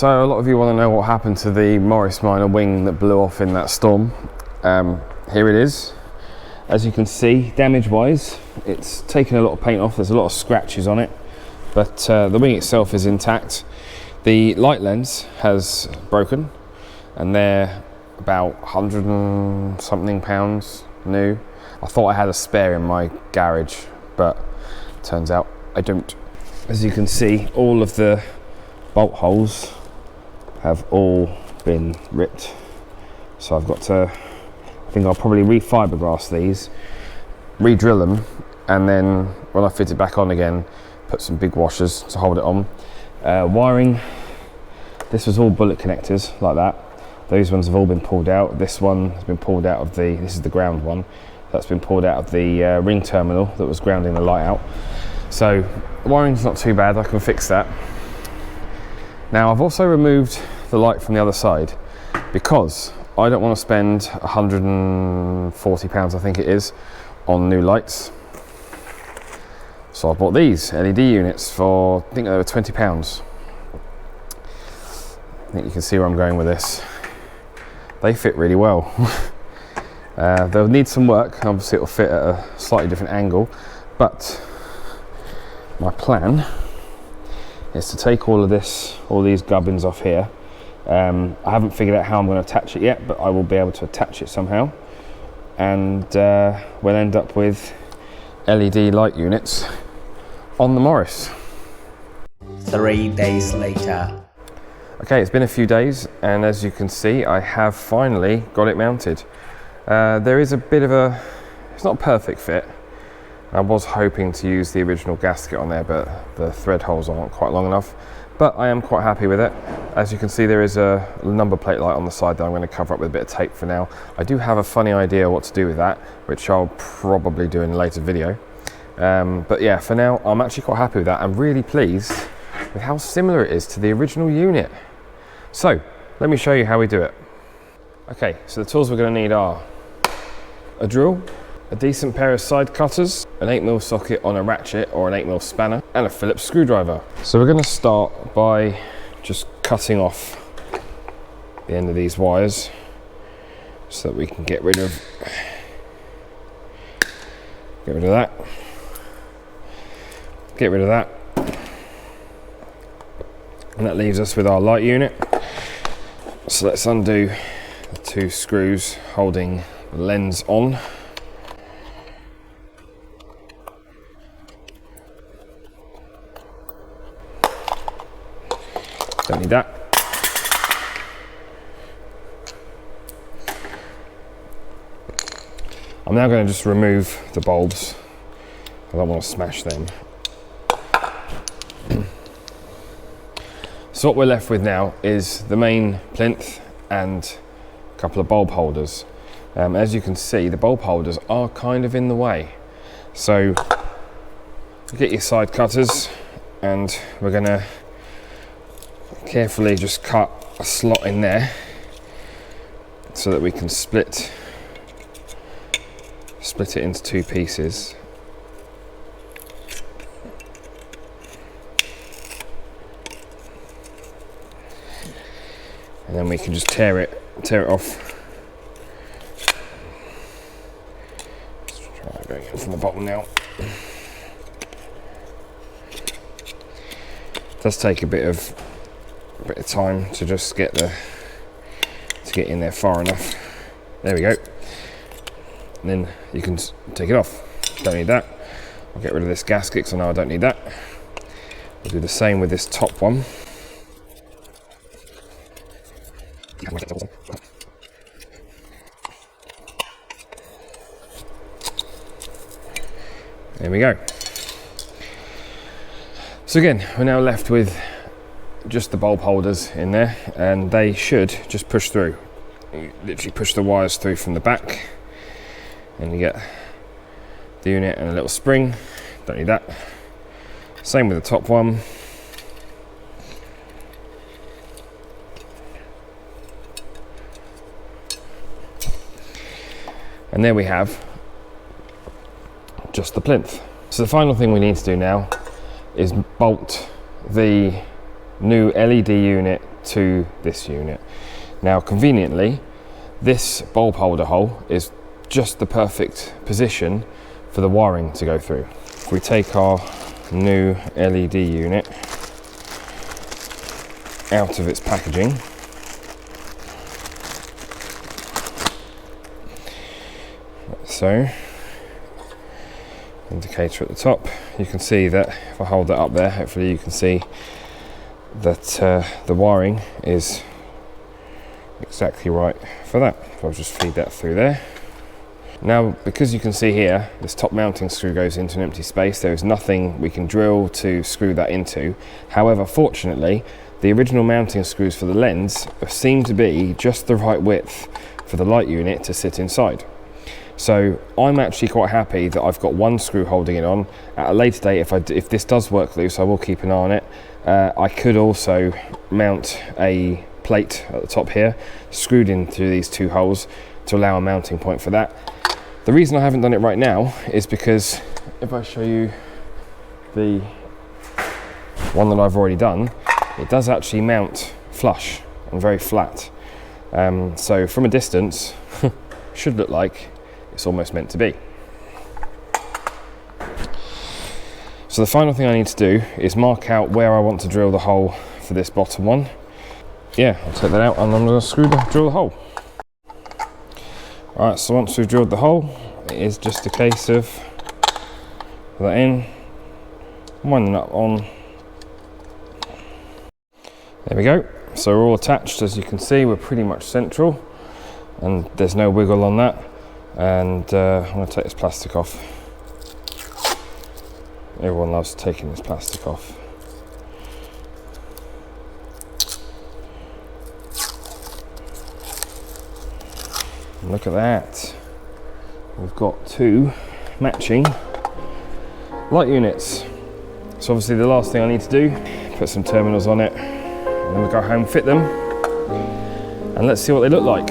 So a lot of you want to know what happened to the Morris Minor wing that blew off in that storm. Here it is. As you can see, damage wise, it's taken a lot of paint off. There's a lot of scratches on it, but the wing itself is intact. The light lens has broken, and they're about 100 and something pounds new. I thought I had a spare in my garage, but turns out I don't. As you can see, all of the bolt holes have all been ripped. So I've got to, I think I'll probably re-fiberglass these, re-drill them, and then when I fit it back on again, put some big washers to hold it on. Wiring, this was all bullet connectors like that. Those ones have all been pulled out. This one has been pulled out of the, this is the ground one, that's been pulled out of the ring terminal that was grounding the light out. So wiring's not too bad, I can fix that. Now I've also removed the light from the other side because I don't want to spend £140, I think it is, on new lights. So I bought these LED units for, I think they were £20. I think you can see where I'm going with this. They fit really well. They'll need some work, obviously it'll fit at a slightly different angle, but my plan is to take all of this, all these gubbins off here. I haven't figured out how I'm going to attach it yet, but I will be able to attach it somehow, and we'll end up with LED light units on the Morris. 3 days later. Okay, it's been a few days, and as you can see, I have finally got it mounted. There is a bit of a, it's not a perfect fit. I was hoping to use the original gasket on there, but the thread holes aren't quite long enough. But I am quite happy with it. As you can see, there is a number plate light on the side that I'm going to cover up with a bit of tape for now. I do have a funny idea what to do with that, which I'll probably do in a later video. But yeah, for now, I'm actually quite happy with that. I'm really pleased with how similar it is to the original unit. So, let me show you how we do it. Okay, so the tools we're going to need are a drill, a decent pair of side cutters, an 8mm socket on a ratchet or an 8mm spanner, and a Phillips screwdriver. So we're going to start by just cutting off the end of these wires so that we can get rid of that, get rid of that, and that leaves us with our light unit. So let's undo the 2 screws holding the lens on. Don't need that. I'm now going to just remove the bulbs. I don't want to smash them. So what we're left with now is the main plinth and a couple of bulb holders. As you can see, the bulb holders are kind of in the way. So get your side cutters, and we're going to carefully just cut a slot in there so that we can split it into 2 pieces. And then we can just tear it off. Let's try going in from the bottom now. It does take a bit of time to just get in there far enough. There we go. And then you can take it off. Don't need that. I'll get rid of this gasket because I know I don't need that. We'll do the same with this top one. There we go. So again, we're now left with just the bulb holders in there, and they should just push through. You literally push the wires through from the back, and you get the unit and a little spring. Don't need that. Same with the top one. And there we have just the plinth. So the final thing we need to do now is bolt the new LED unit to this unit. Now conveniently, this bulb holder hole is just the perfect position for the wiring to go through. If we take our new LED unit out of its packaging, so indicator at the top, you can see that if I hold that up there, hopefully you can see that the wiring is exactly right for that. I'll just feed that through there. Now, because you can see here, this top mounting screw goes into an empty space. There is nothing we can drill to screw that into. However, fortunately, the original mounting screws for the lens seem to be just the right width for the light unit to sit inside. So I'm actually quite happy that I've got one screw holding it on. At a later date, if this does work loose, I will keep an eye on it. I could also mount a plate at the top here, screwed into these two holes to allow a mounting point for that. The reason I haven't done it right now is because if I show you the one that I've already done, it does actually mount flush and very flat. So from a distance, should look like it's almost meant to be. So the final thing I need to do is mark out where I want to drill the hole for this bottom one. Yeah, I'll take that out and I'm going to drill the hole. Alright, so once we've drilled the hole, it is just a case of put that in, wind the nut on. There we go. So we're all attached, as you can see, we're pretty much central and there's no wiggle on that. And I'm going to take this plastic off. Everyone loves taking this plastic off. Look at that. We've got two matching light units. So obviously the last thing I need to do, put some terminals on it, and then we'll go home, fit them, and let's see what they look like.